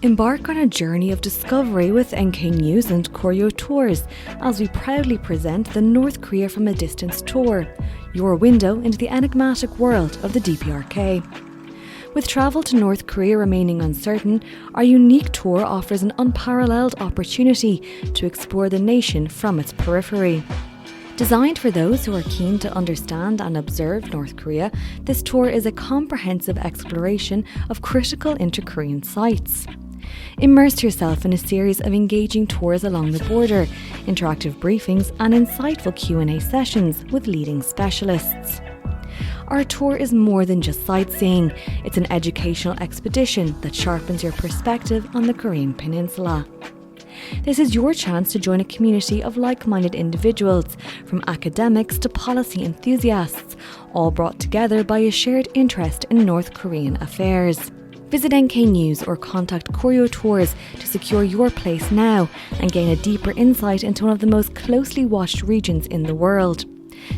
Embark on a journey of discovery with NK News and Koryo Tours as we proudly present the North Korea from a Distance tour, your window into the enigmatic world of the DPRK. With travel to North Korea remaining uncertain, our unique tour offers an unparalleled opportunity to explore the nation from its periphery. Designed for those who are keen to understand and observe North Korea, this tour is a comprehensive exploration of critical inter-Korean sites. Immerse yourself in a series of engaging tours along the border, interactive briefings and insightful Q&A sessions with leading specialists. Our tour is more than just sightseeing. It's an educational expedition that sharpens your perspective on the Korean peninsula. This is your chance to join a community of like-minded individuals, from academics to policy enthusiasts, all brought together by a shared interest in North Korean affairs. Visit NK News or contact Koryo Tours to secure your place now and gain a deeper insight into one of the most closely watched regions in the world.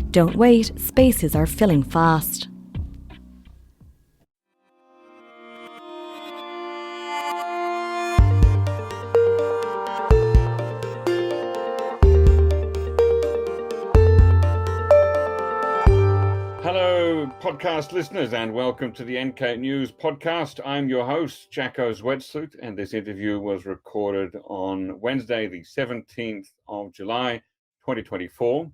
Don't wait, spaces are filling fast. Podcast listeners, and welcome to the NK News podcast. I'm your host, Jacco Zwetsloot, and this interview was recorded on Wednesday, the 17th of July, 2024.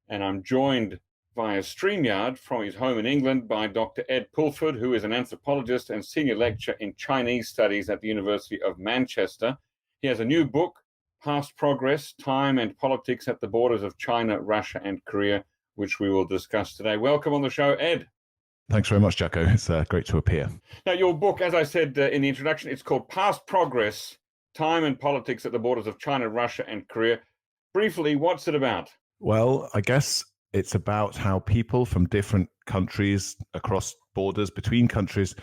And I'm joined via StreamYard from his home in England by Dr. Ed Pulford, who is an anthropologist and senior lecturer in Chinese studies at the University of Manchester. He has a new book, Past Progress, Time and Politics at the Borders of China, Russia and Korea, which we will discuss today. Welcome on the show, Ed. Thanks very much, Jacco. It's great to appear. Now, your book, as I said in the introduction, it's called Past Progress, Time and Politics at the Borders of China, Russia and Korea. Briefly, what's it about? Well, I guess it's about how people from different countries, across borders, between countries,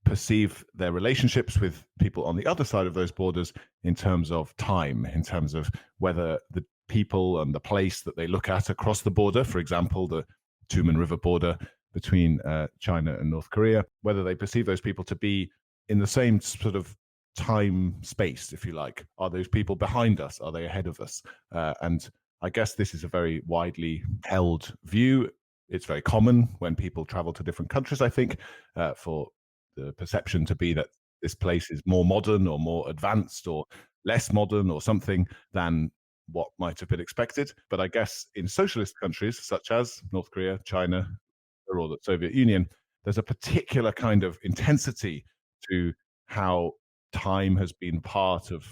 perceive their relationships with people on the other side of those borders in terms of time, in terms of whether the people and the place that they look at across the border, for example, the Tumen River border between China and North Korea, whether they perceive those people to be in the same sort of time space, if you like. Are those people behind us? Are they ahead of us? And I guess this is a very widely held view. It's very common when people travel to different countries, I think, for the perception to be that this place is more modern or more advanced or less modern or something than what might have been expected. But I guess in socialist countries such as North Korea, China, or the Soviet Union, there's a particular kind of intensity to how time has been part of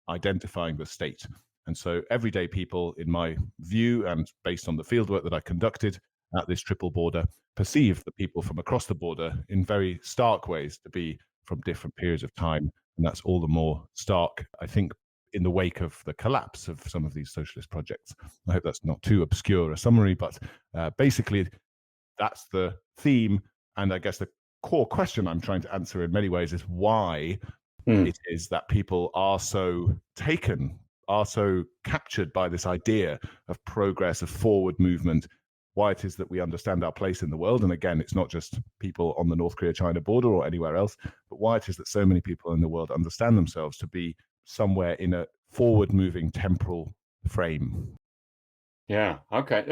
identifying the state. And so everyday people, in my view, and based on the fieldwork that I conducted at this triple border, perceive the people from across the border in very stark ways to be from different periods of time. And that's all the more stark, I think, in the wake of the collapse of some of these socialist projects. I hope that's not too obscure a summary, but basically that's the theme. And I guess the core question I'm trying to answer in many ways is why it is that people are so taken, are so captured by this idea of progress, of forward movement, why it is that we understand our place in the world. And again, it's not just people on the North Korea-China border or anywhere else, but why it is that so many people in the world understand themselves to be somewhere in a forward-moving temporal frame. Yeah, okay.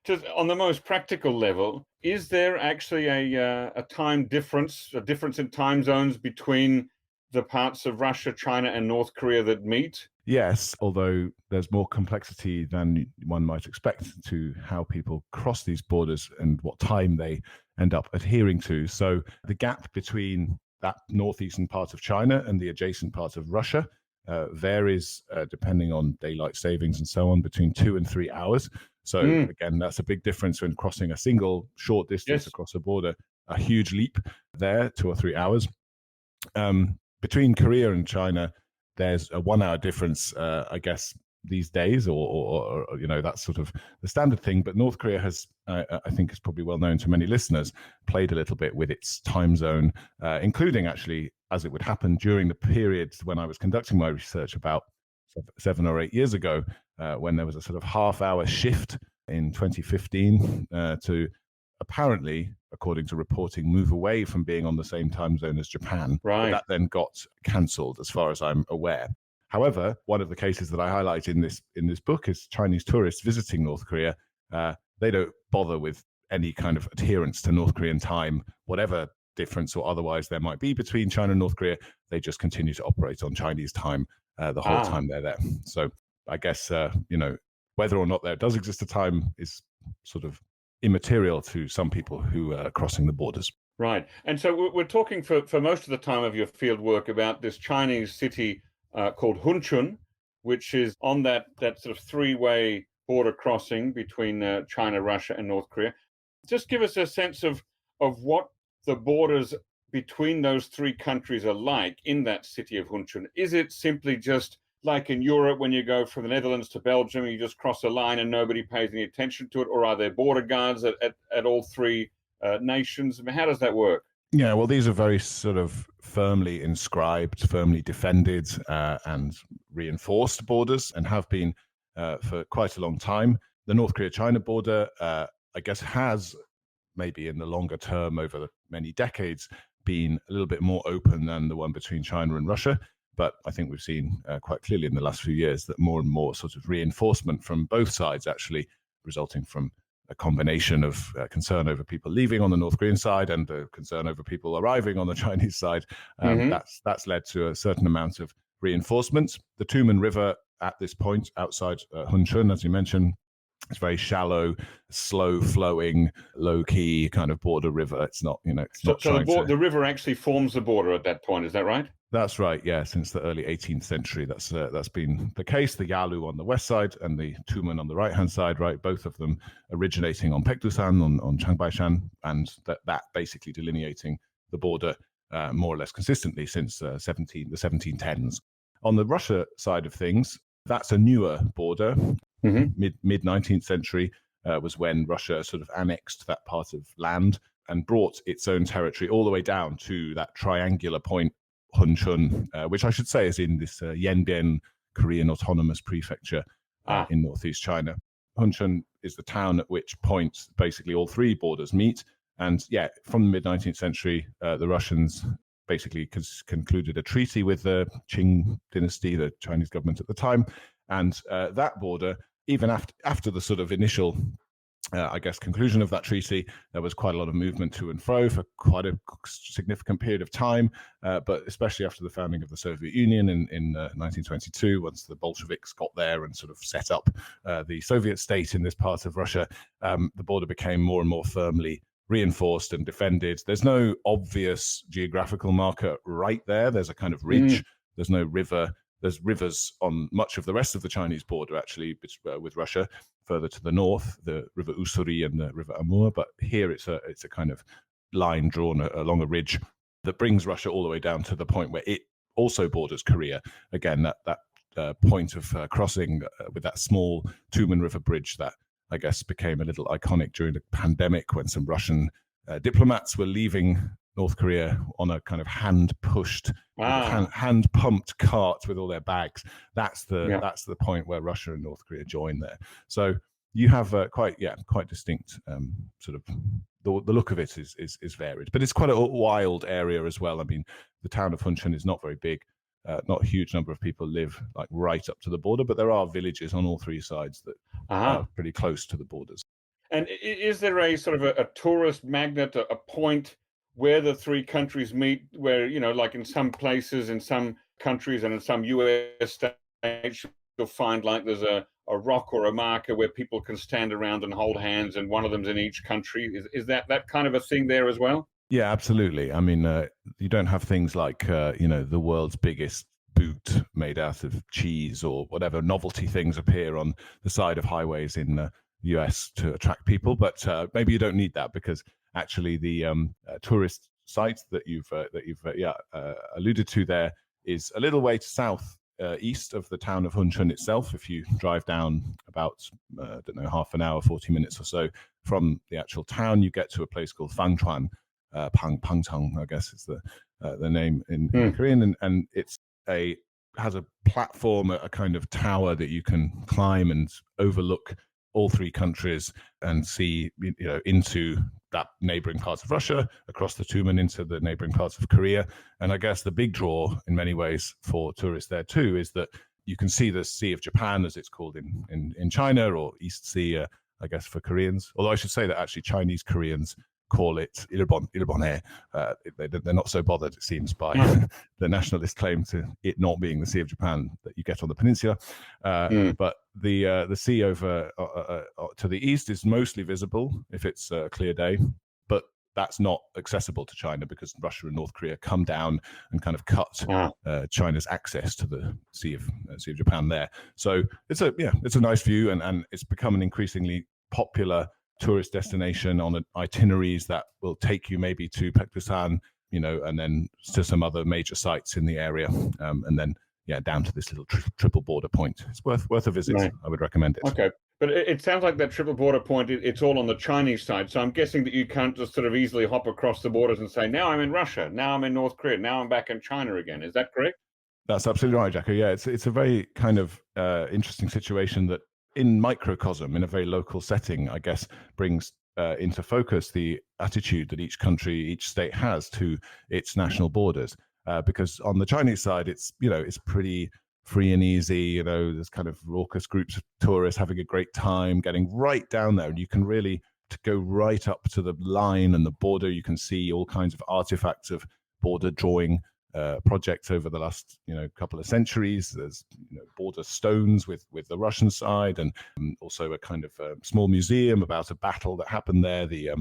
Just on the most practical level, is there actually a time difference, a difference in time zones between the parts of Russia, China, and North Korea that meet? Yes, although there's more complexity than one might expect to how people cross these borders and what time they end up adhering to. So the gap between that northeastern part of China and the adjacent part of Russia varies depending on daylight savings and so on, between 2 and 3 hours. So again, that's a big difference when crossing a single short distance across a border, a huge leap there, 2 or 3 hours. Between Korea and China, there's a 1 hour difference, I guess, these days, or you know, that's sort of the standard thing. But North Korea has, I think is probably well known to many listeners, played a little bit with its time zone, including actually, as it would happen during the period when I was conducting my research about 7 or 8 years ago, when there was a sort of half-hour shift in 2015 to apparently, according to reporting, move away from being on the same time zone as Japan. Right. But that then got cancelled, as far as I'm aware. However, one of the cases that I highlight in this book is Chinese tourists visiting North Korea. They don't bother with any kind of adherence to North Korean time, whatever difference or otherwise there might be between China and North Korea. They just continue to operate on Chinese time the whole time they're there. So I guess, whether or not there does exist a time is sort of immaterial to some people who are crossing the borders. Right. And so we're talking for most of the time of your field work about this Chinese city called Hunchun, which is on that sort of three-way border crossing between China, Russia, and North Korea. Just give us a sense of what the borders between those three countries are like in that city of Hunchun. Is it simply just like in Europe when you go from the Netherlands to Belgium, you just cross a line and nobody pays any attention to it? Or are there border guards at all three nations? I mean, how does that work? Yeah, well, these are very sort of firmly inscribed, firmly defended and reinforced borders, and have been for quite a long time. The North Korea-China border, I guess, has maybe in the longer term over many decades been a little bit more open than the one between China and Russia. But I think we've seen quite clearly in the last few years that more and more sort of reinforcement from both sides, actually resulting from a combination of concern over people leaving on the North Korean side and concern over people arriving on the Chinese side. That's led to a certain amount of reinforcement. The Tumen River at this point outside Hunchun, as you mentioned, it's very shallow, slow-flowing, low-key kind of border river. It's not, it's not. So the river actually forms the border at that point. Is that right? That's right. Yeah, since the early 18th century, that's been the case. The Yalu on the west side and the Tumen on the right-hand side, right? Both of them originating on Paektusan, on Changbaishan, and that basically delineating the border more or less consistently since the 1710s. On the Russia side of things, that's a newer border. Mid 19th century was when Russia sort of annexed that part of land and brought its own territory all the way down to that triangular point, Hunchun, which I should say is in this Yanbian Korean Autonomous Prefecture in northeast China. Hunchun is the town at which point basically all three borders meet. And yeah, from the mid 19th century, the Russians basically concluded a treaty with the Qing dynasty, the Chinese government at the time. And that border, even after the sort of initial, conclusion of that treaty, there was quite a lot of movement to and fro for quite a significant period of time. But especially after the founding of the Soviet Union in 1922, once the Bolsheviks got there and sort of set up the Soviet state in this part of Russia, the border became more and more firmly reinforced and defended. There's no obvious geographical marker right there. There's a kind of ridge. There's no river. There's rivers on much of the rest of the Chinese border, actually, with Russia, further to the north, the River Ussuri and the River Amur. But here it's a kind of line drawn along a ridge that brings Russia all the way down to the point where it also borders Korea. Again, that point of crossing with that small Tumen River bridge that I guess became a little iconic during the pandemic when some Russian diplomats were leaving North Korea on a kind of hand-pushed, hand-pumped cart with all their bags. That's the point where Russia and North Korea join there. So you have quite distinct sort of the look of it is varied, but it's quite a wild area as well. I mean, the town of Hunchun is not very big. Not a huge number of people live like right up to the border, but there are villages on all three sides that are pretty close to the borders. And is there a sort of a tourist magnet, a point where the three countries meet, where, like in some places, in some countries and in some US states, you'll find like there's a rock or a marker where people can stand around and hold hands, and one of them's in each country. Is that kind of a thing there as well? Yeah, absolutely. I mean, you don't have things like, the world's biggest boot made out of cheese or whatever novelty things appear on the side of highways in the US to attract people. But maybe you don't need that, because actually the tourist site that you've alluded to there is a little way to south east of the town of Hunchun itself. If you drive down about, half an hour, 40 minutes or so from the actual town, you get to a place called Fangchuan. Pangchang, I guess is the name in Korean, and has a platform, a kind of tower that you can climb and overlook all three countries and see into that neighboring parts of Russia, across the Tumen into the neighboring parts of Korea. And I guess the big draw in many ways for tourists there too is that you can see the Sea of Japan, as it's called in China, or East Sea, I guess, for Koreans. Although I should say that actually Chinese Koreans call it Ilbon. They're not so bothered, it seems, by the nationalist claim to it not being the Sea of Japan that you get on the peninsula. But the sea over to the east is mostly visible if it's a clear day, but that's not accessible to China because Russia and North Korea come down and kind of cut China's access to the Sea of Japan there. So it's a nice view, and it's become an increasingly popular tourist destination on itineraries that will take you maybe to Pektusan, and then to some other major sites in the area, and then down to this little triple border point. It's worth a visit. Right. I would recommend it. Okay. But it sounds like that triple border point, it's all on the Chinese side. So I'm guessing that you can't just sort of easily hop across the borders and say, now I'm in Russia, now I'm in North Korea, now I'm back in China again. Is that correct? That's absolutely right, Jacco. Yeah, it's a very kind of interesting situation that in microcosm, in a very local setting, I guess, brings into focus the attitude that each country, each state has to its national borders. Because on the Chinese side, it's pretty free and easy. There's kind of raucous groups of tourists having a great time, getting right down there, and you can really go right up to the line and the border. You can see all kinds of artifacts of border drawing projects over the last couple of centuries. There's border stones with the Russian side, and also a kind of small museum about a battle that happened there, the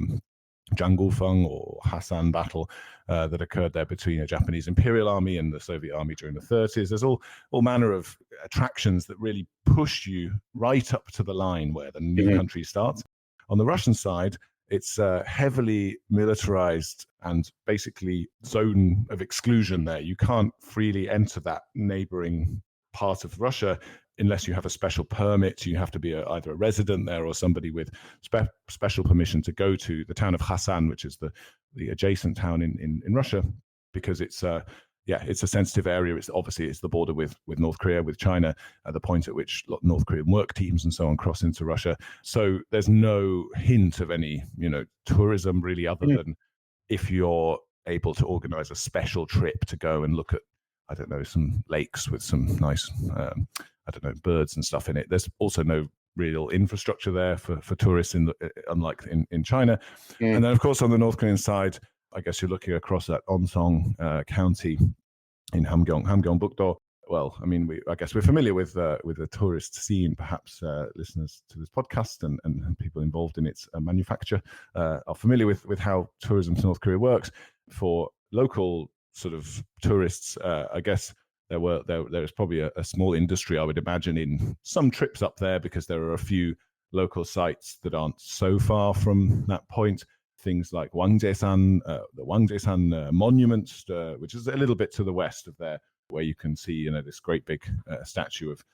Janggufeng or Hassan battle that occurred there between a Japanese Imperial Army and the Soviet Army during the 30s. There's all manner of attractions that really push you right up to the line where the new country starts. On the Russian side, it's heavily militarized and basically zone of exclusion there. You can't freely enter that neighboring part of Russia unless you have a special permit. You have to be either a resident there or somebody with special permission to go to the town of Hassan, which is the adjacent town in Russia, because it's a sensitive area. It's the border with North Korea, with China, at the point at which North Korean work teams and so on cross into Russia. So there's no hint of any, tourism really, other than if you're able to organize a special trip to go and look at, I don't know, some lakes with some nice, birds and stuff in it. There's also no real infrastructure there for tourists, unlike in China. And then, of course, on the North Korean side, I guess you're looking across that Onsong County in Hamgyeongbuk-do. Well, I mean, I guess we're familiar with the tourist scene. Perhaps listeners to this podcast and people involved in its manufacture are familiar with how tourism to North Korea works. For local sort of tourists, I guess there is probably a small industry, I would imagine, in some trips up there, because there are a few local sites that aren't so far from that point. Things like Wangjaesan, the Wangjaesan Monument, which is a little bit to the west of there, where you can see, this great big statue of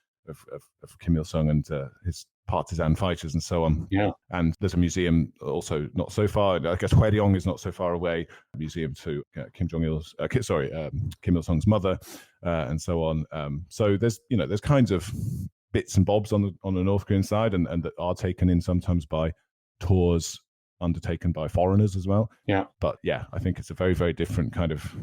Kim Il-sung and his partisan fighters and so on. Yeah. And there's a museum also not so far. I guess Hwaeryong is not so far away. A museum to Kim Il-sung's mother, and so on. So there's kinds of bits and bobs on the North Korean side, and that are taken in sometimes by tours undertaken by foreigners as well. Yeah. But yeah, I think it's a very, very different kind of,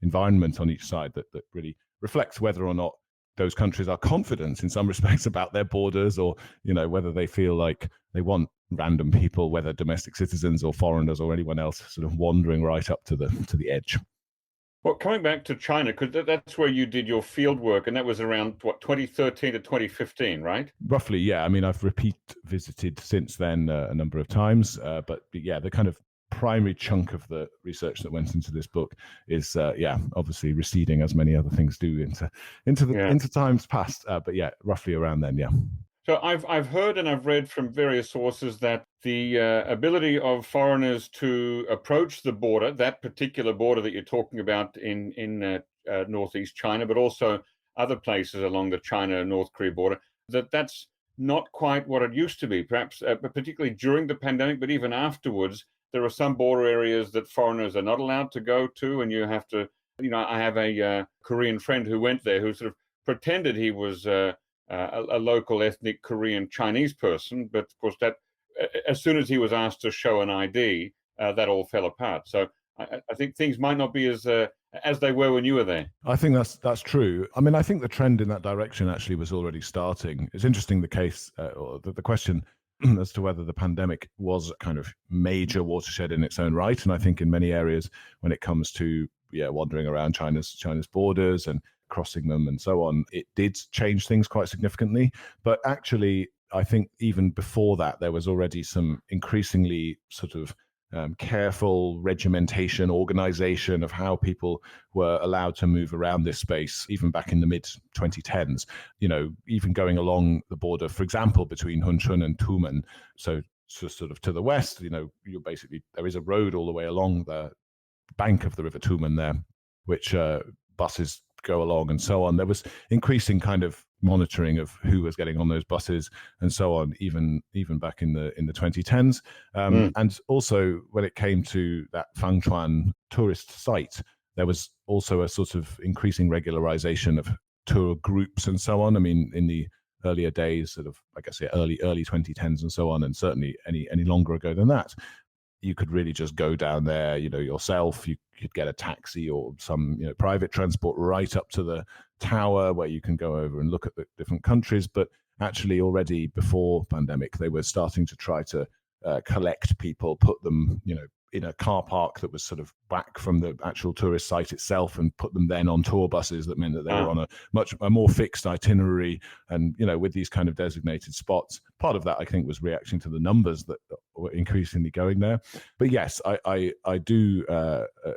environment on each side that really reflects whether or not those countries are confident in some respects about their borders, or, whether they feel like they want random people, whether domestic citizens or foreigners or anyone else, sort of wandering right up to the edge. Well, coming back to China, because that's where you did your field work, and that was around, 2013 to 2015, right? Roughly, yeah. I mean, I've repeat visited since then a number of times, but yeah, the kind of primary chunk of the research that went into this book is, obviously receding, as many other things do, into times past. But yeah, roughly around then, yeah. So I've heard and I've read from various sources that the ability of foreigners to approach the border, that particular border that you're talking about in northeast China, but also other places along the China-North Korea border, that's not quite what it used to be. Perhaps particularly during the pandemic, but even afterwards, there are some border areas that foreigners are not allowed to go to, and you have to. I have a Korean friend who went there, who sort of pretended he was a local ethnic Korean Chinese person. But of course, that as soon as he was asked to show an ID, that all fell apart. So I think things might not be as they were when you were there. I think that's true. I mean, I think the trend in that direction actually was already starting. It's interesting the case or the question as to whether the pandemic was a kind of major watershed in its own right. And I think in many areas, when it comes to wandering around China's borders and crossing them and so on, it did change things quite significantly. But actually, I think even before that, there was already some increasingly sort of careful regimentation, organization of how people were allowed to move around this space, even back in the mid-2010s, even going along the border, for example, between Hunchun and Tumen. So sort of to the west, you're basically, there is a road all the way along the bank of the River Tumen there, which buses go along and so on. There was increasing kind of monitoring of who was getting on those buses and so on, even back in the 2010s. And also when it came to that Fangchuan tourist site, there was also a sort of increasing regularization of tour groups and so on. I mean, in the earlier days, sort of, like I say, early 2010s and so on, and certainly any longer ago than that, you could really just go down there, yourself. You could get a taxi or some, private transport right up to the tower where you can go over and look at the different countries. But actually, already before pandemic, they were starting to try to collect people, put them, in a car park that was sort of back from the actual tourist site itself, and put them then on tour buses that meant that they were on a more fixed itinerary, and with these kind of designated spots. Part of that, I think, was reaction to the numbers that were increasingly going there. But yes, I do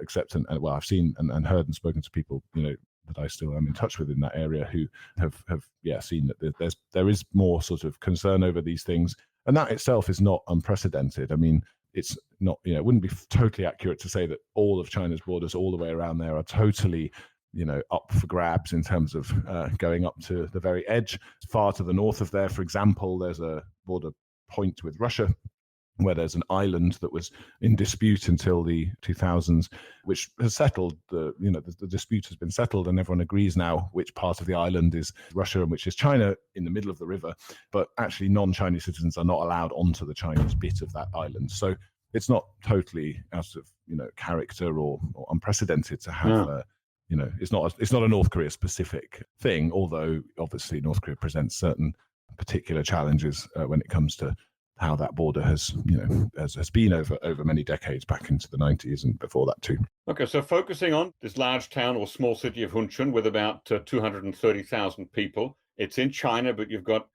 accept and well, I've seen and heard and spoken to people that I still am in touch with in that area who have seen that there is more sort of concern over these things, and that itself is not unprecedented. I mean, it's not, it wouldn't be totally accurate to say that all of China's borders all the way around there are totally, up for grabs in terms of going up to the very edge. Far to the north of there, for example, there's a border point with Russia, where there's an island that was in dispute until the 2000s, which has settled. The dispute has been settled, and everyone agrees now which part of the island is Russia and which is China, in the middle of the river. But actually, non-Chinese citizens are not allowed onto the Chinese bit of that island. So it's not totally out of character or unprecedented to have. It's not a North Korea specific thing, although obviously North Korea presents certain particular challenges when it comes to how that border has been over many decades, back into the 90s and before that too. Okay, so focusing on this large town or small city of Hunchun with about 230,000 people. It's in China, but you've got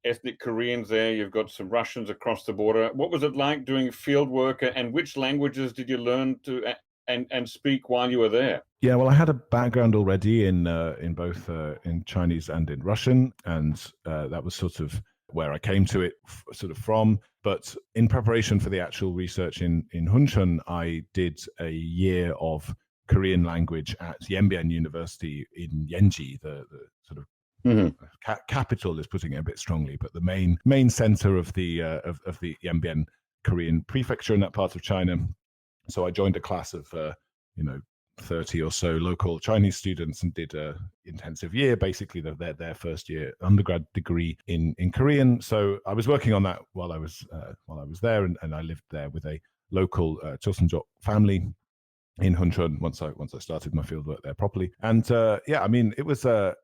ethnic Koreans there, you've got some Russians across the border. What was it like doing field work, and which languages did you learn to and speak while you were there? Yeah, well, I had a background already in both in Chinese and in Russian, and that was sort of where I came to it sort of from. But in preparation for the actual research in Hunchun, I did a year of Korean language at Yanbian University in Yenji, the sort of capital is putting it a bit strongly, but the main center of the Yanbian Korean prefecture in that part of China. So I joined a class of 30 or so local Chinese students and did a intensive year, basically their first year undergrad degree in Korean. So I was working on that while I was there, and I lived there with a local Chosunjok family in Hunchun once I started my fieldwork there properly. And I mean, it was a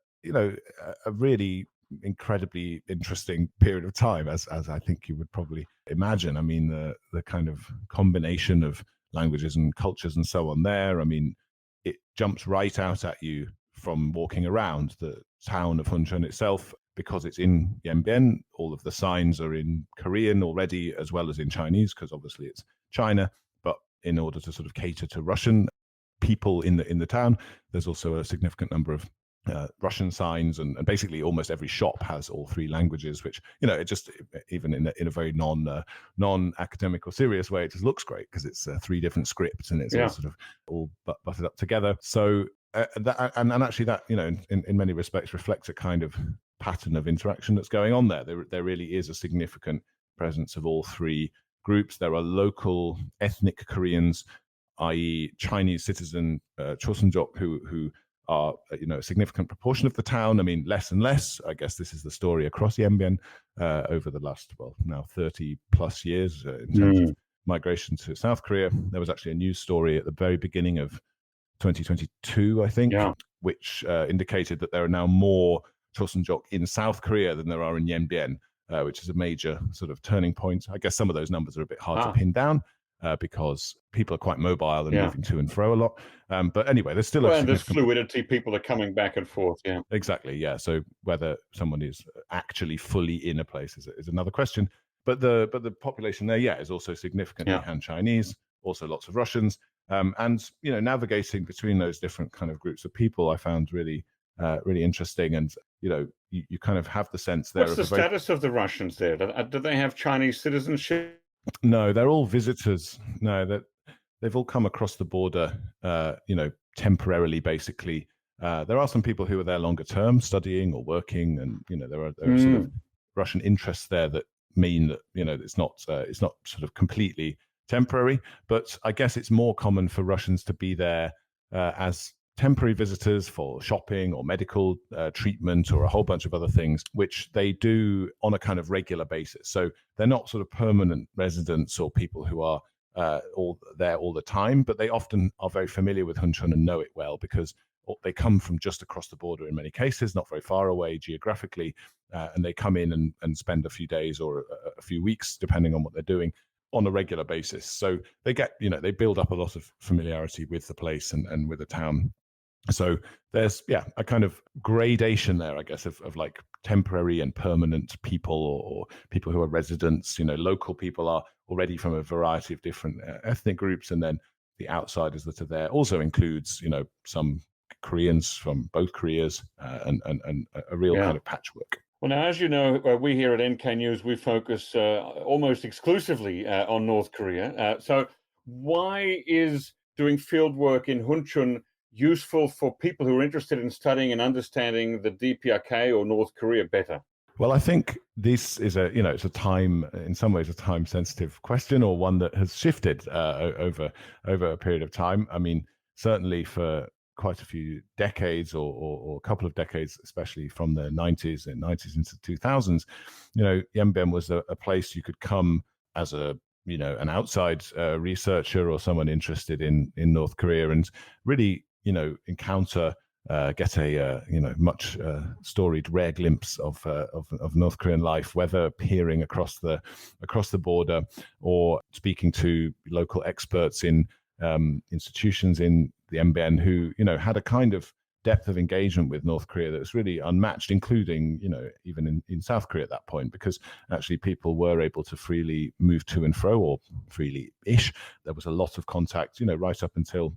really incredibly interesting period of time, as I think you would probably imagine. I mean, the kind of combination of languages and cultures and so on there. I mean, it jumps right out at you from walking around the town of Hunchun itself, because it's in Yanbian. All of the signs are in Korean already, as well as in Chinese, because obviously it's China. But in order to sort of cater to Russian people in the town, there's also a significant number of Russian signs, and basically almost every shop has all three languages, which it just, even in a very non-academic or serious way, it just looks great because it's three different scripts, and it's all sort of all butted up together. So and actually that in many respects reflects a kind of pattern of interaction that's going on there. There really is a significant presence of all three groups. There are local ethnic Koreans, i.e. Chinese citizen Chosunjok, who are, a significant proportion of the town. I mean, less and less. I guess this is the story across Yanbian over the last, now 30 plus years in terms of migration to South Korea. There was actually a news story at the very beginning of 2022, I think, which indicated that there are now more Chosunjok in South Korea than there are in Yanbian, which is a major sort of turning point. I guess some of those numbers are a bit hard to pin down because people are quite mobile and moving to and fro a lot. But anyway, there's still and there's fluidity. People are coming back and forth. Yeah, exactly. Yeah. So whether someone is actually fully in a place is another question. But the population there, is also significantly Han Chinese, also lots of Russians. And navigating between those different kind of groups of people, I found really interesting. And you kind of have the sense there. What's the status of the Russians there? Do they have Chinese citizenship? No, they're all visitors. No, they've all come across the border, temporarily, basically. There are some people who are there longer term, studying or working, and there are sort of Russian interests there that mean that it's not sort of completely temporary. But I guess it's more common for Russians to be there as temporary visitors for shopping or medical treatment or a whole bunch of other things, which they do on a kind of regular basis. So they're not sort of permanent residents or people who are all there all the time, but they often are very familiar with Hunchun and know it well because they come from just across the border in many cases, not very far away geographically, and they come in and spend a few days or a few weeks, depending on what they're doing, on a regular basis. So they get, they build up a lot of familiarity with the place and with the town. So there's, a kind of gradation there, I guess, of like temporary and permanent people or people who are residents. Local people are already from a variety of different ethnic groups. And then the outsiders that are there also includes, some Koreans from both Koreas and a real kind of patchwork. Well, now, as you know, we here at NK News, we focus almost exclusively on North Korea. So why is doing field work in Hunchun useful for people who are interested in studying and understanding the DPRK or North Korea better? Well, I think this is it's in some ways, a time-sensitive question, or one that has shifted over a period of time. I mean, certainly for quite a few decades or a couple of decades, especially from the 90s into 2000s, Yanbian was a place you could come as an outside researcher or someone interested in North Korea and really, encounter, get a much storied, rare glimpse of North Korean life, whether peering across the border or speaking to local experts in institutions in the Yanbian who had a kind of depth of engagement with North Korea that was really unmatched, including even in South Korea at that point, because actually people were able to freely move to and fro, or freely-ish. There was a lot of contact, right up until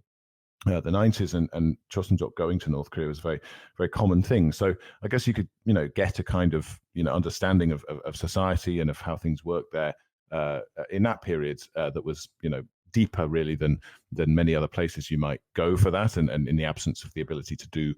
the 90s, and Chosunjok going to North Korea was a very, very common thing. So I guess you could, get a kind of, understanding of society and of how things work there in that period that was, deeper really than many other places you might go for that, and in the absence of the ability to do,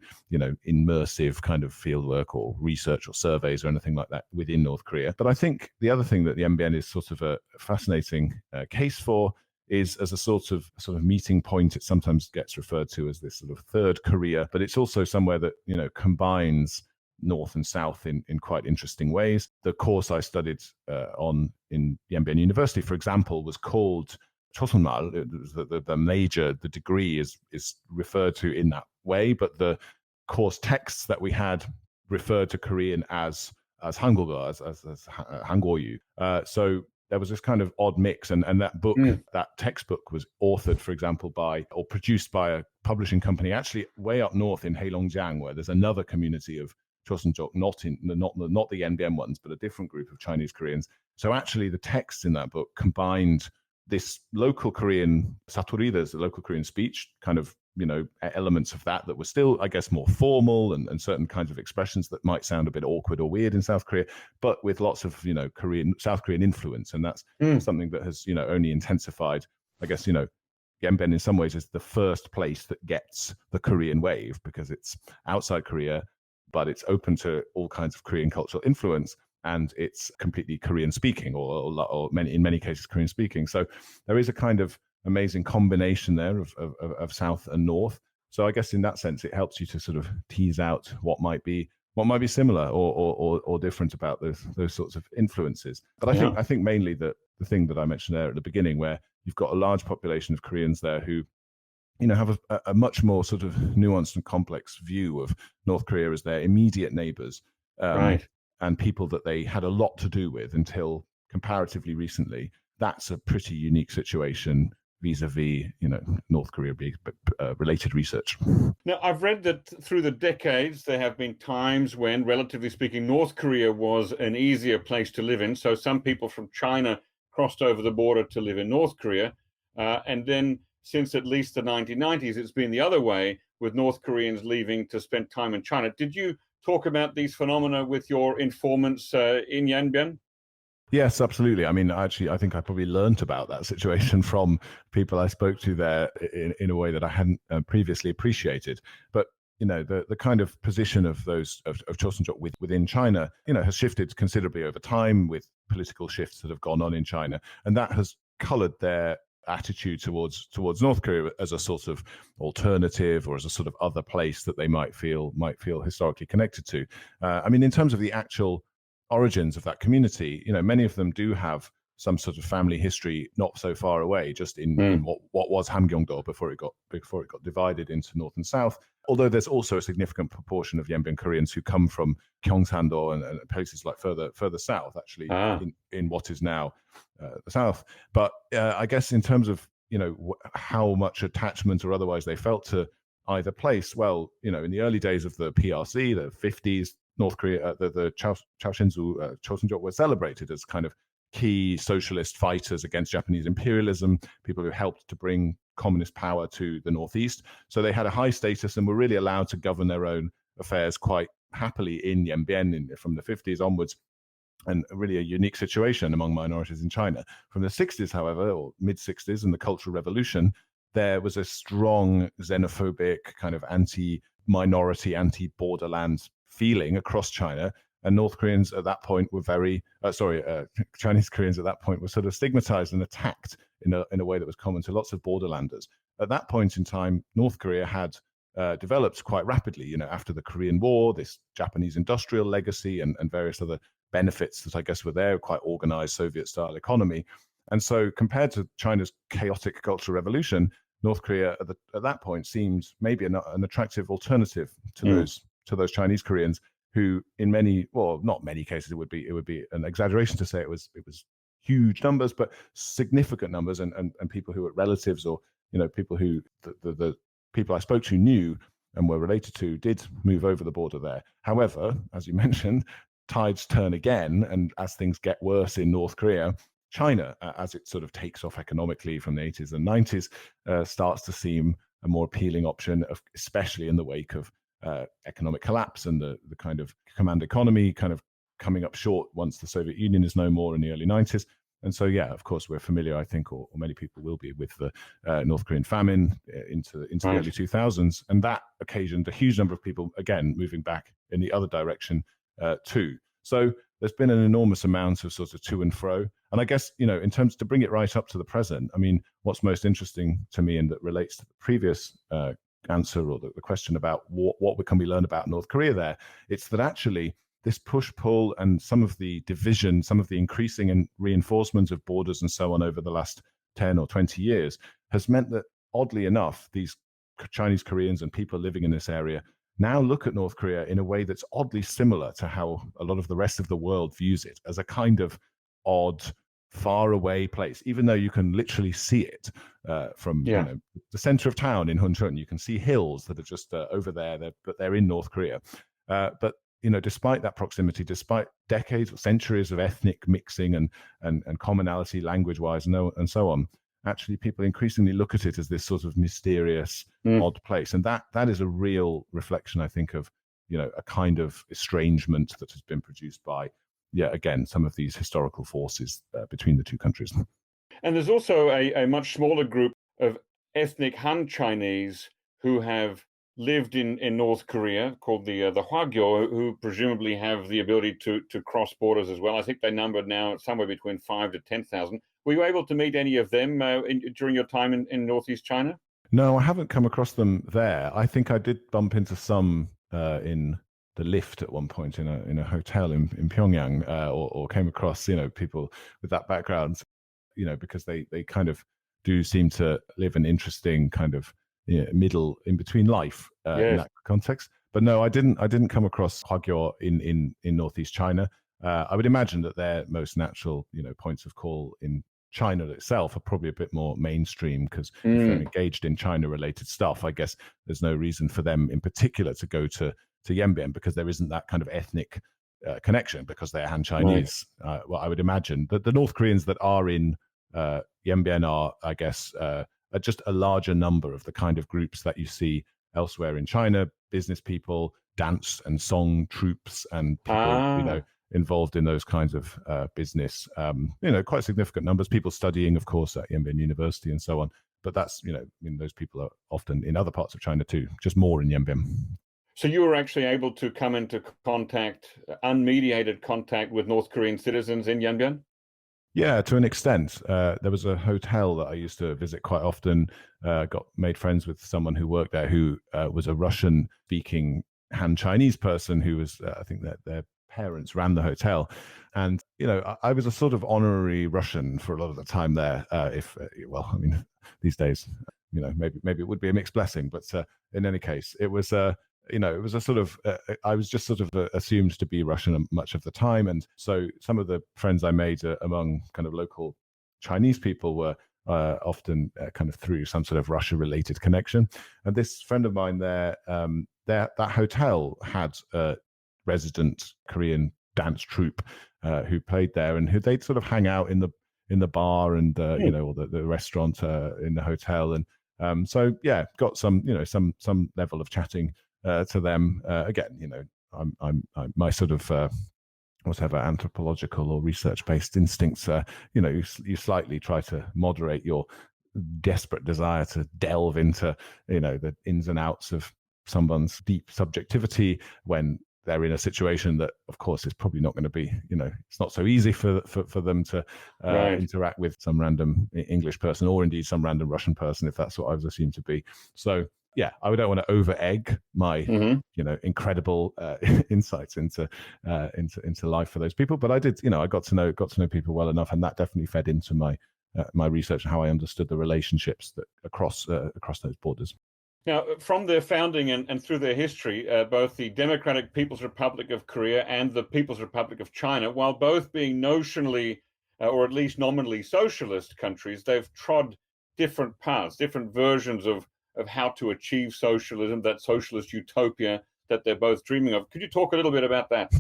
immersive kind of fieldwork or research or surveys or anything like that within North Korea. But I think the other thing that the Yanbian is sort of a fascinating case for is as a sort of meeting point. It sometimes gets referred to as this sort of third Korea, but it's also somewhere that, combines North and South in quite interesting ways. The course I studied on in Yanbian University, for example, was called Chosunmal. The degree is referred to in that way, but the course texts that we had referred to Korean as Hangulgo, as Hangulyu. So there was this kind of odd mix, and that book, that textbook, was authored, for example, by or produced by a publishing company actually way up north in Heilongjiang, where there's another community of Chosunjok, not the Yanbian ones, but a different group of Chinese Koreans. So actually, the texts in that book combined this local Korean satori, there's the local Korean speech, kind of, elements of that were still, I guess, more formal and certain kinds of expressions that might sound a bit awkward or weird in South Korea, but with lots of, South Korean influence. And that's something that has, only intensified. I guess, Yanbian in some ways is the first place that gets the Korean wave because it's outside Korea, but it's open to all kinds of Korean cultural influence. And it's completely Korean speaking, or in many cases Korean speaking. So there is a kind of amazing combination there of South and North. So I guess in that sense, it helps you to sort of tease out what might be similar or different about those sorts of influences. But I think mainly that the thing that I mentioned there at the beginning, where you've got a large population of Koreans there who, have a much more sort of nuanced and complex view of North Korea as their immediate neighbors, Right. and people that they had a lot to do with until comparatively recently. That's a pretty unique situation vis-a-vis, North Korea related research. Now, I've read that through the decades, there have been times when, relatively speaking, North Korea was an easier place to live in. So some people from China crossed over the border to live in North Korea. And then since at least the 1990s, it's been the other way, with North Koreans leaving to spend time in China. Did you talk about these phenomena with your informants in Yanbian? Yes, absolutely. I mean, actually, I think I probably learned about that situation from people I spoke to there in a way that I hadn't previously appreciated. But the kind of position of those of Chosunjok within China, has shifted considerably over time with political shifts that have gone on in China, and that has coloured their attitude towards North Korea as a sort of alternative or as a sort of other place that they might feel historically connected to. I mean, in terms of the actual origins of that community, many of them do have some sort of family history not so far away, just in what was Hamgyongdo before it got divided into north and south. Although there's also a significant proportion of Yanbian Koreans who come from Gyeongsando and places like further south, actually, in what is now the south. But I guess in terms of how much attachment or otherwise they felt to either place, well, in the early days of the PRC, the 50s, North Korea, the Chosunjok were celebrated as kind of key socialist fighters against Japanese imperialism, people who helped to bring communist power to the Northeast. So they had a high status and were really allowed to govern their own affairs quite happily in Yanbian from the 50s onwards, and really a unique situation among minorities in China. From the 60s, however, or mid-60s, and the Cultural Revolution, there was a strong xenophobic kind of anti-minority, anti-borderland feeling across China, and North Koreans at that point were Chinese Koreans at that point were sort of stigmatized and attacked in a way that was common to lots of borderlanders. At that point in time, North Korea had developed quite rapidly, after the Korean War, this Japanese industrial legacy and various other benefits that I guess were there, quite organized Soviet-style economy. And so compared to China's chaotic Cultural Revolution, North Korea at that point seemed maybe an attractive alternative to those Chinese Koreans who, in not many cases, it would be an exaggeration to say it was huge numbers, but significant numbers, and people who were relatives or people who the people I spoke to knew and were related to did move over the border there. However, as you mentioned, tides turn again, and as things get worse in North Korea, China, as it sort of takes off economically from the 80s and 90s, starts to seem a more appealing option, especially in the wake of economic collapse and the kind of command economy kind of coming up short once the Soviet Union is no more in the early 90s. And so, yeah, of course, we're familiar, I think, or many people will be, with the North Korean famine into the early 2000s. And that occasioned a huge number of people, again, moving back in the other direction too. So there's been an enormous amount of sort of to and fro. And I guess, in terms to bring it right up to the present, I mean, what's most interesting to me and that relates to the previous answer or the question about what can we learn about North Korea there, it's that actually this push-pull and some of the division, some of the increasing and reinforcement of borders and so on over the last 10 or 20 years has meant that, oddly enough, these Chinese Koreans and people living in this area now look at North Korea in a way that's oddly similar to how a lot of the rest of the world views it, as a kind of odd, far away place, even though you can literally see it from the center of town in Hunchun. You can see hills that are just over there, but they're in North Korea. But despite that proximity, despite decades or centuries of ethnic mixing and commonality language-wise and so on, actually people increasingly look at it as this sort of mysterious, odd place. And that is a real reflection, I think, of, a kind of estrangement that has been produced by, again, some of these historical forces between the two countries. And there's also a much smaller group of ethnic Han Chinese who have lived in North Korea, called the Hwagyo, who presumably have the ability to cross borders as well. I think they numbered now somewhere between 5,000 to 10,000. Were you able to meet any of them during your time in Northeast China? No, I haven't come across them there. I think I did bump into some in the lift at one point in a hotel in Pyongyang, or came across people with that background, because they kind of do seem to live an interesting kind of middle in between life in Yes. that context. But no, I didn't come across Hagyo in northeast China. I would imagine that their most natural points of call in China itself are probably a bit more mainstream, because if they're engaged in China-related stuff, I guess there's no reason for them in particular to go to Yanbian, because there isn't that kind of ethnic connection, because they're Han Chinese. Right. Well, I would imagine that the North Koreans that are in Yanbian are, I guess, just a larger number of the kind of groups that you see elsewhere in China: business people, dance and song troupes, and people, involved in those kinds of business, quite significant numbers. People studying, of course, at Yanbian University and so on. But that's, those people are often in other parts of China too, just more in Yanbian. So you were actually able to come into unmediated contact with North Korean citizens in Yanbian? Yeah, to an extent. There was a hotel that I used to visit quite often, made friends with someone who worked there who was a Russian-speaking Han Chinese person who was, I think that their parents ran the hotel. And, I was a sort of honorary Russian for a lot of the time there. These days, maybe it would be a mixed blessing. But in any case, it was it was a sort of, I was just sort of assumed to be Russian much of the time. And so some of the friends I made among kind of local Chinese people were often kind of through some sort of Russia-related connection. And this friend of mine there, that hotel had a resident Korean dance troupe who played there, and who they'd sort of hang out in the bar and or the restaurant in the hotel. And so yeah, got some some level of chatting to them. Again, I'm my sort of whatever anthropological or research-based instincts, you slightly try to moderate your desperate desire to delve into the ins and outs of someone's deep subjectivity when they're in a situation that, of course, is probably not going to be, it's not so easy for them to interact with some random English person, or indeed some random Russian person, if that's what I was assumed to be. So yeah, I don't want to over egg my incredible insights into life for those people, but I did, I got to know people well enough, and that definitely fed into my my research and how I understood the relationships that across those borders. Now, from their founding and through their history, both the Democratic People's Republic of Korea and the People's Republic of China, while both being notionally or at least nominally socialist countries, they've trod different paths, different versions of how to achieve socialism, that socialist utopia that they're both dreaming of. Could you talk a little bit about that?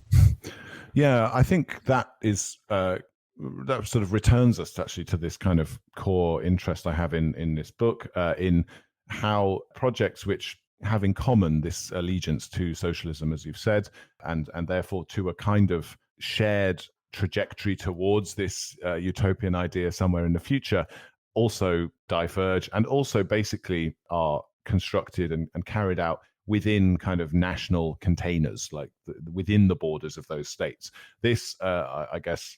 Yeah, I think that is that sort of returns us actually to this kind of core interest I have in this book, in how projects which have in common this allegiance to socialism, as you've said, and therefore to a kind of shared trajectory towards this utopian idea somewhere in the future, also diverge and also basically are constructed and carried out within kind of national containers, like within the borders of those states. This, I guess,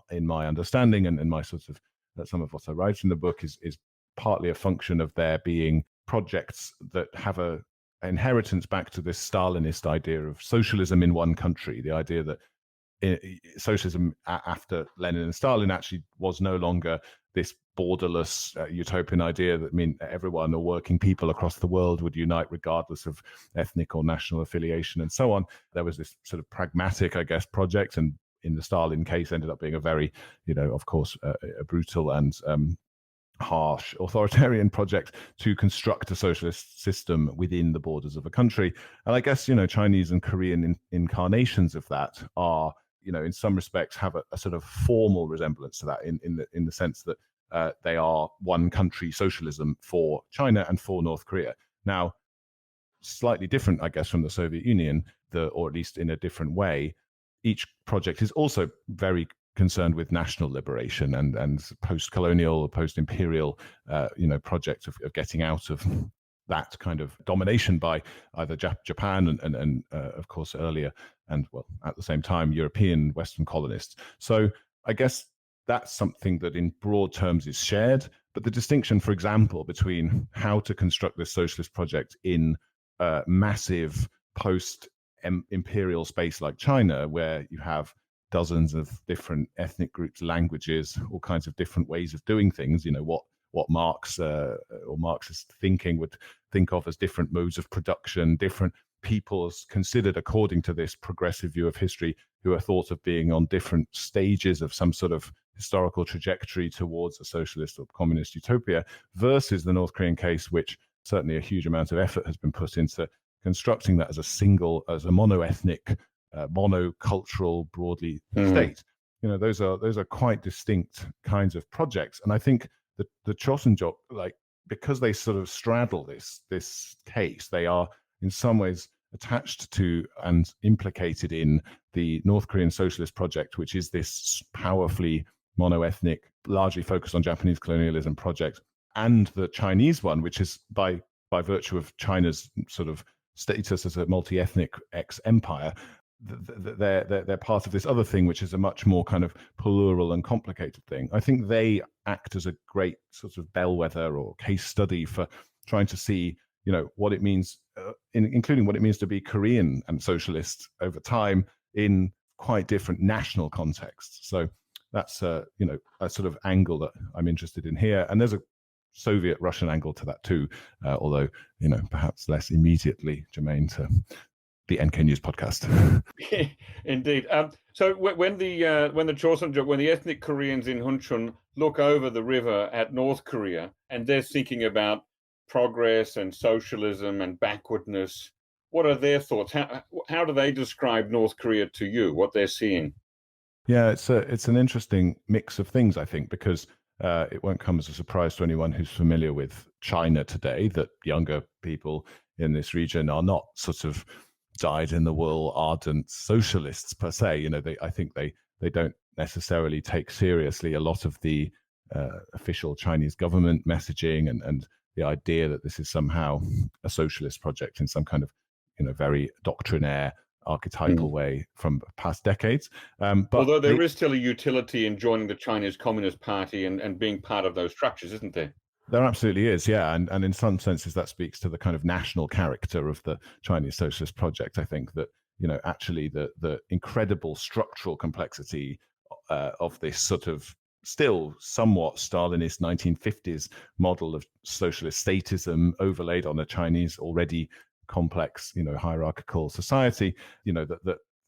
in my understanding and in my sort of some of what I write in the book is partly a function of there being projects that have a inheritance back to this Stalinist idea of socialism in one country, the idea that socialism after Lenin and Stalin actually was no longer this borderless utopian idea that everyone or working people across the world would unite regardless of ethnic or national affiliation and so on. There was this sort of pragmatic, I guess, project, and in the Stalin case ended up being a very, of course, a brutal and harsh authoritarian project to construct a socialist system within the borders of a country. And I guess, Chinese and Korean incarnations of that are, in some respects have a sort of formal resemblance to that in the sense that they are one country socialism for China and for North Korea. Now, slightly different, I guess, from the Soviet Union, or at least in a different way. Each project is also very concerned with national liberation and post-colonial or post-imperial, project of getting out of that kind of domination by either Japan and of course earlier and, well, at the same time, European Western colonists. So I guess that's something that in broad terms is shared. But the distinction, for example, between how to construct this socialist project in a massive post-imperial space like China, where you have dozens of different ethnic groups, languages, all kinds of different ways of doing things, what Marx or Marxist thinking would think of as different modes of production, different peoples considered according to this progressive view of history who are thought of being on different stages of some sort of historical trajectory towards a socialist or communist utopia, versus the North Korean case, which certainly a huge amount of effort has been put into constructing that as a mono-ethnic, monocultural, broadly state. Those are quite distinct kinds of projects. And I think the Chosunjok, because they sort of straddle this case, they are in some ways attached to and implicated in the North Korean socialist project, which is this powerfully mono-ethnic, largely focused on Japanese colonialism project, and the Chinese one, which is by virtue of China's sort of status as a multi-ethnic ex-empire, they're part of this other thing, which is a much more kind of plural and complicated thing. I think they act as a great sort of bellwether or case study for trying to see, what it means, including what it means to be Korean and socialist over time in quite different national contexts. So that's a sort of angle that I'm interested in here. And there's a Soviet-Russian angle to that too, although perhaps less immediately germane to the NK News podcast. Indeed. So when the Chosunjok, when the ethnic Koreans in Hunchun look over the river at North Korea and they're thinking about progress and socialism and backwardness, what are their thoughts? How do they describe North Korea to you? What they're seeing? Yeah, it's an interesting mix of things, I think, because it won't come as a surprise to anyone who's familiar with China today that younger people in this region are not sort of dyed-in-the-wool ardent socialists per se. I think they don't necessarily take seriously a lot of the official Chinese government messaging and the idea that this is somehow a socialist project in some kind of very doctrinaire, archetypal way from past decades. But although there is still a utility in joining the Chinese Communist Party and being part of those structures, isn't there? There absolutely is, yeah. And in some senses, that speaks to the kind of national character of the Chinese Socialist project. I think that, actually the incredible structural complexity of this sort of still somewhat Stalinist 1950s model of socialist statism overlaid on a Chinese already complex, hierarchical society,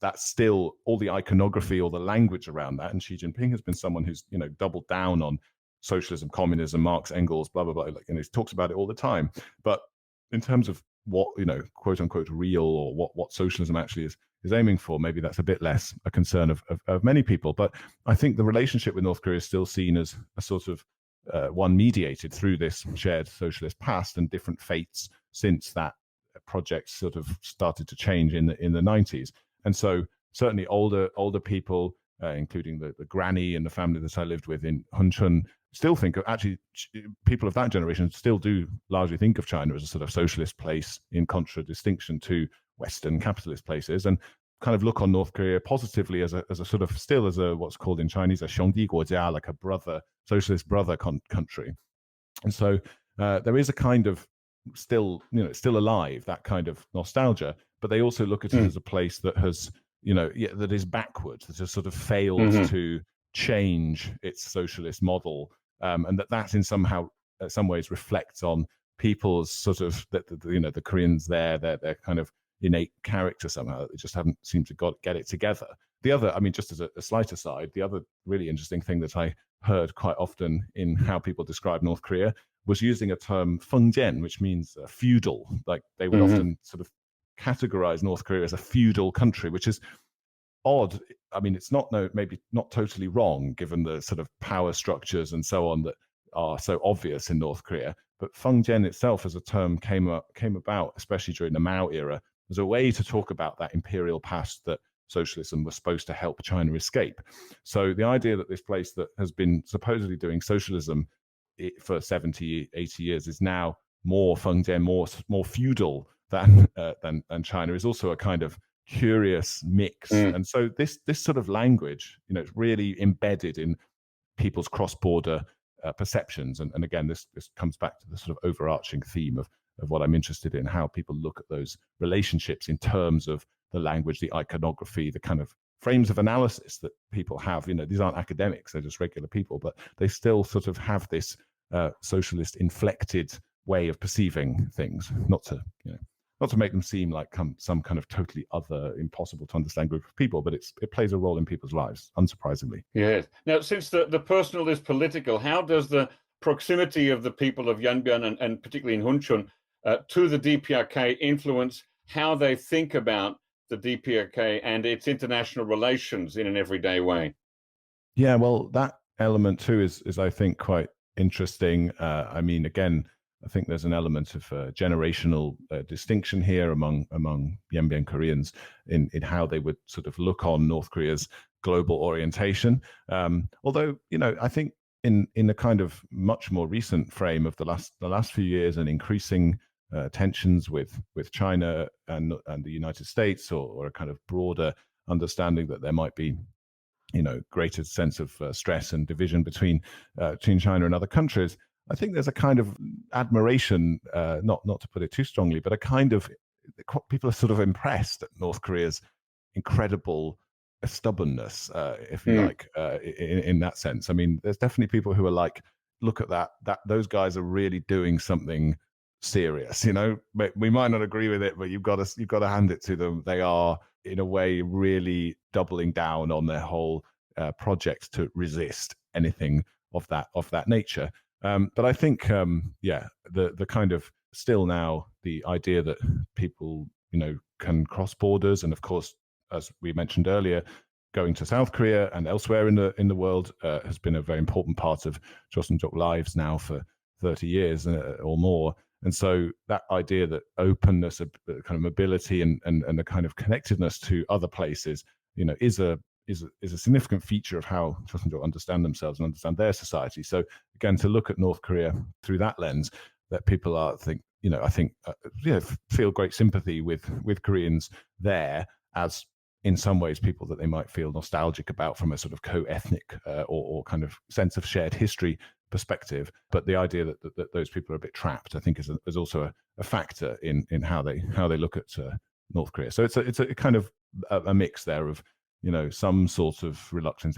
that's still all the iconography or the language around that. And Xi Jinping has been someone who's, doubled down on socialism, communism, Marx, Engels, blah, blah, blah. He talks about it all the time. But in terms of what, quote unquote, real or what socialism actually is aiming for, maybe that's a bit less a concern of many people. But I think the relationship with North Korea is still seen as a sort of one mediated through this shared socialist past and different fates since that project sort of started to change in the 90s. And so certainly older people, including the granny and the family that I lived with in Hunchun, still think of, actually people of that generation still do largely think of China as a sort of socialist place in contradistinction to Western capitalist places, and kind of look on North Korea positively as a sort of still as a what's called in Chinese a 兄弟国家, like a brother, socialist brother country. And so there is a kind of still alive, that kind of nostalgia, but they also look at it as a place that has, that is backwards, that has sort of failed to change its socialist model, and that in some ways reflects on people's sort of the Koreans their kind of innate character somehow. They just haven't seemed to get it together. The other, just as a slight aside, the other really interesting thing that I heard quite often in how people describe North Korea was using a term "fengjian," which means feudal. Like they would often sort of categorize North Korea as a feudal country, which is odd. It's maybe not totally wrong given the sort of power structures and so on that are so obvious in North Korea. But fengjian itself as a term came about, especially during the Mao era, as a way to talk about that imperial past that socialism was supposed to help China escape. So the idea that this place that has been supposedly doing socialism for 70, 80 years is now more fengjian, more feudal than China is also a kind of curious mix. And so this sort of language, it's really embedded in people's cross-border perceptions. And again, this comes back to the sort of overarching theme of what I'm interested in, how people look at those relationships in terms of the language, the iconography, the kind of frames of analysis that people have. These aren't academics, they're just regular people, but they still sort of have this socialist inflected way of perceiving things, not to make them seem like some kind of totally other, impossible to understand group of people, but it plays a role in people's lives, unsurprisingly. Yes. Now, since the personal is political, how does the proximity of the people of Yanbian and particularly in Hunchun to the DPRK influence how they think about the DPRK and its international relations in an everyday way? Yeah, well, that element too is I think quite interesting. I mean, again, I think there's an element of generational distinction here among Yanbian Koreans in how they would sort of look on North Korea's global orientation. Although, I think in a kind of much more recent frame of the last few years and increasing tensions with China and the United States, or a kind of broader understanding that there might be greater sense of stress and division between China and other countries. I think there's a kind of admiration, not to put it too strongly, but a kind of, people are sort of impressed at North Korea's incredible stubbornness, if you like, in that sense. I mean, there's definitely people who are like, look at that those guys are really doing something serious. We might not agree with it, but you've got to hand it to them. They are, in a way, really doubling down on their whole project to resist anything of that nature. But I think, the kind of still now the idea that people, can cross borders, and of course, as we mentioned earlier, going to South Korea and elsewhere in the world has been a very important part of Joseonjuk lives now for 30 years or more. And so that idea that openness, kind of mobility, and a kind of connectedness to other places, is a significant feature of how Joseonjuk understand themselves and understand their society. So again, to look at North Korea through that lens, that people feel great sympathy with Koreans there, as in some ways people that they might feel nostalgic about from a sort of co-ethnic or kind of sense of shared history perspective. But the idea that those people are a bit trapped, I think, is also a factor in how they look at North Korea. So it's a kind of a mix there of some sort of reluctant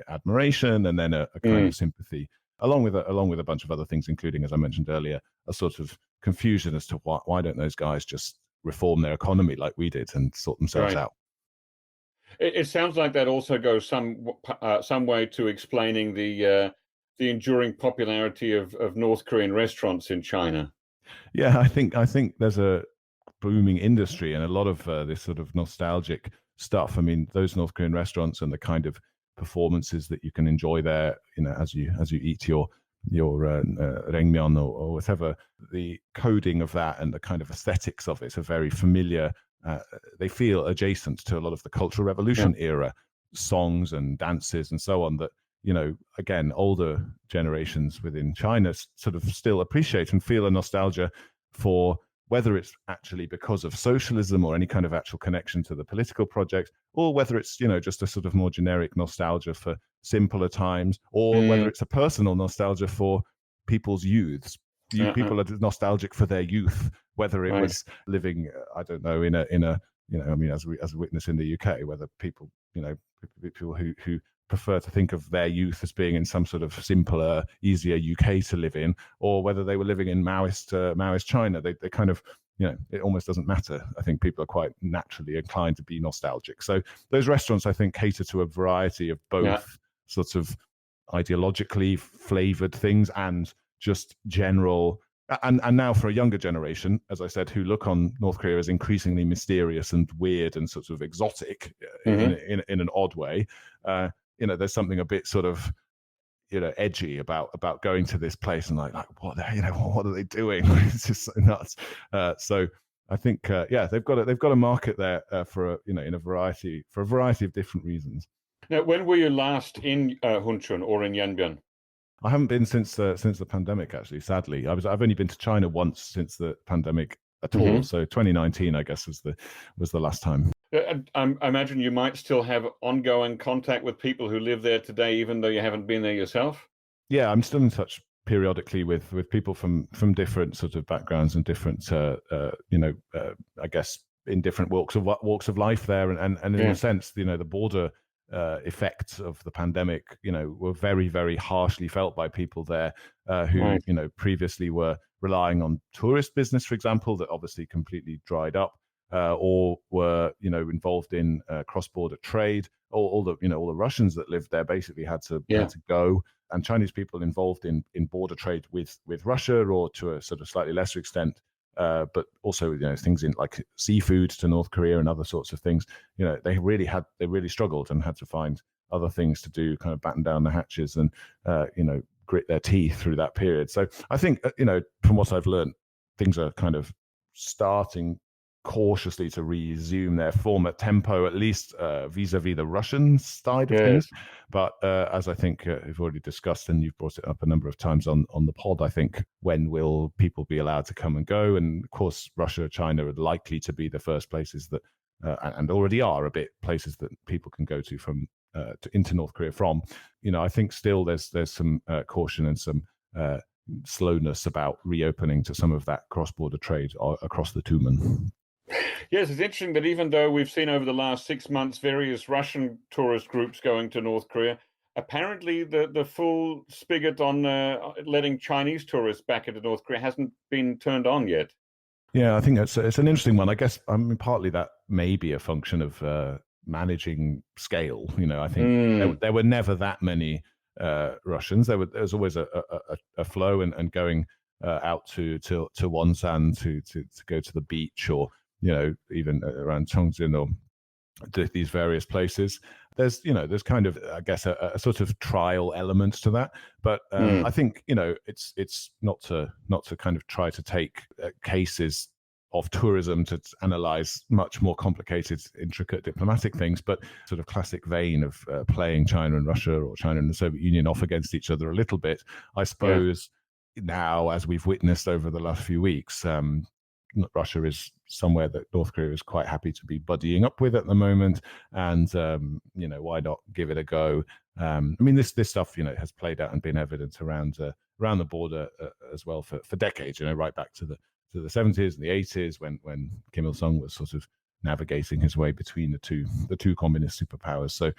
admiration, and then a kind of sympathy, along with a bunch of other things, including, as I mentioned earlier, a sort of confusion as to why don't those guys just reform their economy like we did and sort themselves out. It sounds like that also goes some way to explaining the enduring popularity of North Korean restaurants in China. Yeah, I think there's a booming industry and a lot of this sort of nostalgic stuff. I mean, those North Korean restaurants and the kind of performances that you can enjoy there, as you eat your raengmyeon or whatever, the coding of that and the kind of aesthetics of it are very familiar. They feel adjacent to a lot of the Cultural Revolution era songs and dances and so on that, again, older generations within China sort of still appreciate and feel a nostalgia for, whether it's actually because of socialism or any kind of actual connection to the political project, or whether it's, just a sort of more generic nostalgia for simpler times, or whether it's a personal nostalgia for people's youths. People are nostalgic for their youth, whether it was living, I don't know, in a I mean, as we witness in the UK, whether people who prefer to think of their youth as being in some sort of simpler, easier UK to live in, or whether they were living in Maoist China. They kind of, it almost doesn't matter. I think people are quite naturally inclined to be nostalgic. So those restaurants, I think, cater to a variety of both sorts of ideologically flavored things and just general. And now for a younger generation, as I said, who look on North Korea as increasingly mysterious and weird and sort of exotic in an odd way, there's something a bit sort of, edgy about going to this place and like what are they doing? It's just so nuts. So I think they've got a market there for in a variety of different reasons. Now, when were you last in Hunchun or in Yanbian? I haven't been since the pandemic, actually. Sadly, I've only been to China once since the pandemic at all. So 2019, I guess, was the last time. I imagine you might still have ongoing contact with people who live there today, even though you haven't been there yourself. Yeah, I'm still in touch periodically with people from different sort of backgrounds and different I guess in different walks of life there, and in a sense, the border effects of the pandemic, were very, very harshly felt by people there who, previously were relying on tourist business, for example, that obviously completely dried up, or were, involved in cross-border trade. All the Russians that lived there basically had to go, and Chinese people involved in border trade with Russia, or to a sort of slightly lesser extent, but also things in like seafood to North Korea and other sorts of things. They really struggled and had to find other things to do, kind of batten down the hatches and grit their teeth through that period. So I think from what I've learned, things are kind of starting cautiously to resume their former tempo, at least vis-a-vis the Russian side of things. But as I think we've already discussed, and you've brought it up a number of times on the pod, I think, when will people be allowed to come and go? And of course, Russia, China are likely to be the first places that, and already are a bit, places that people can go to from into North Korea from. I think still there's some caution and some slowness about reopening to some of that cross-border trade across the Tumen. Yes, it's interesting that even though we've seen over the last 6 months various Russian tourist groups going to North Korea, apparently the full spigot on letting Chinese tourists back into North Korea hasn't been turned on yet. Yeah, I think it's an interesting one. I guess partly that may be a function of managing scale. I think there were never that many Russians. There was always a flow and going out to Wonsan to go to the beach, or even around Chongqing or these various places. There's kind of, I guess, a sort of trial element to that. But I think it's not to kind of try to take cases of tourism to analyze much more complicated, intricate diplomatic things, but sort of classic vein of playing China and Russia, or China and the Soviet Union, off against each other a little bit. I suppose now, as we've witnessed over the last few weeks, Russia is somewhere that North Korea is quite happy to be buddying up with at the moment, and why not give it a go? This stuff has played out and been evident around the border as well for decades. Right back to the 70s and the 80s when Kim Il Sung was sort of navigating his way between the two communist superpowers. So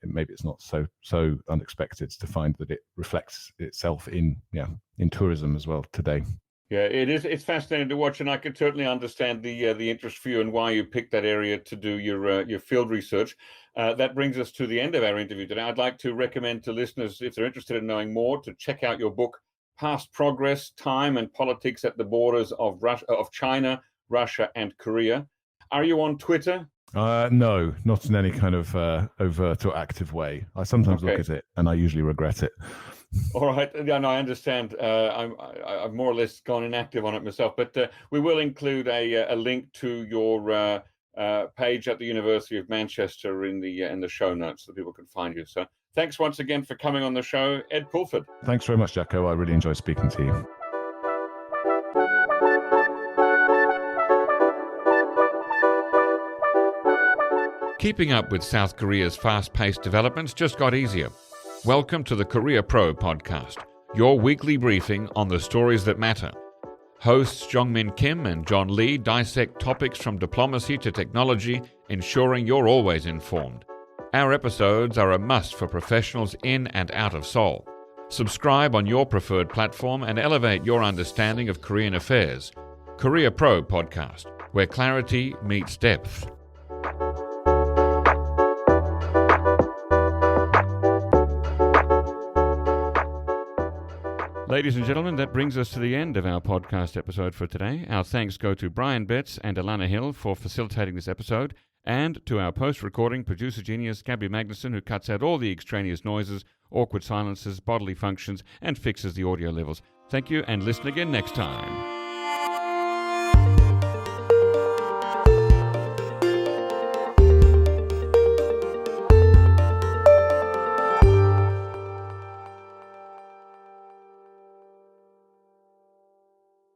maybe it's not so unexpected to find that it reflects itself in tourism as well today. Yeah, it is. It's fascinating to watch, and I can certainly understand the interest for you and why you picked that area to do your field research. That brings us to the end of our interview today. I'd like to recommend to listeners, if they're interested in knowing more, to check out your book, Past Progress: Time and Politics at the Borders of China, Russia, and Korea. Are you on Twitter? No, not in any kind of overt or active way. I sometimes look at it, and I usually regret it. All right. Yeah, no, I understand. I've more or less gone inactive on it myself, but we will include a link to your page at the University of Manchester in the show notes so people can find you. So thanks once again for coming on the show, Ed Pulford. Thanks very much, Jacco. I really enjoyed speaking to you. Keeping up with South Korea's fast-paced developments just got easier. Welcome to the Korea Pro podcast, your weekly briefing on the stories that matter. Hosts Jongmin Kim and John Lee dissect topics from diplomacy to technology, ensuring you're always informed. Our episodes are a must for professionals in and out of Seoul. Subscribe on your preferred platform and elevate your understanding of Korean affairs. Korea Pro podcast, where clarity meets depth. Ladies and gentlemen, that brings us to the end of our podcast episode for today. Our thanks go to Brian Betts and Alana Hill for facilitating this episode, and to our post-recording producer genius Gabby Magnuson, who cuts out all the extraneous noises, awkward silences, bodily functions, and fixes the audio levels. Thank you, and listen again next time.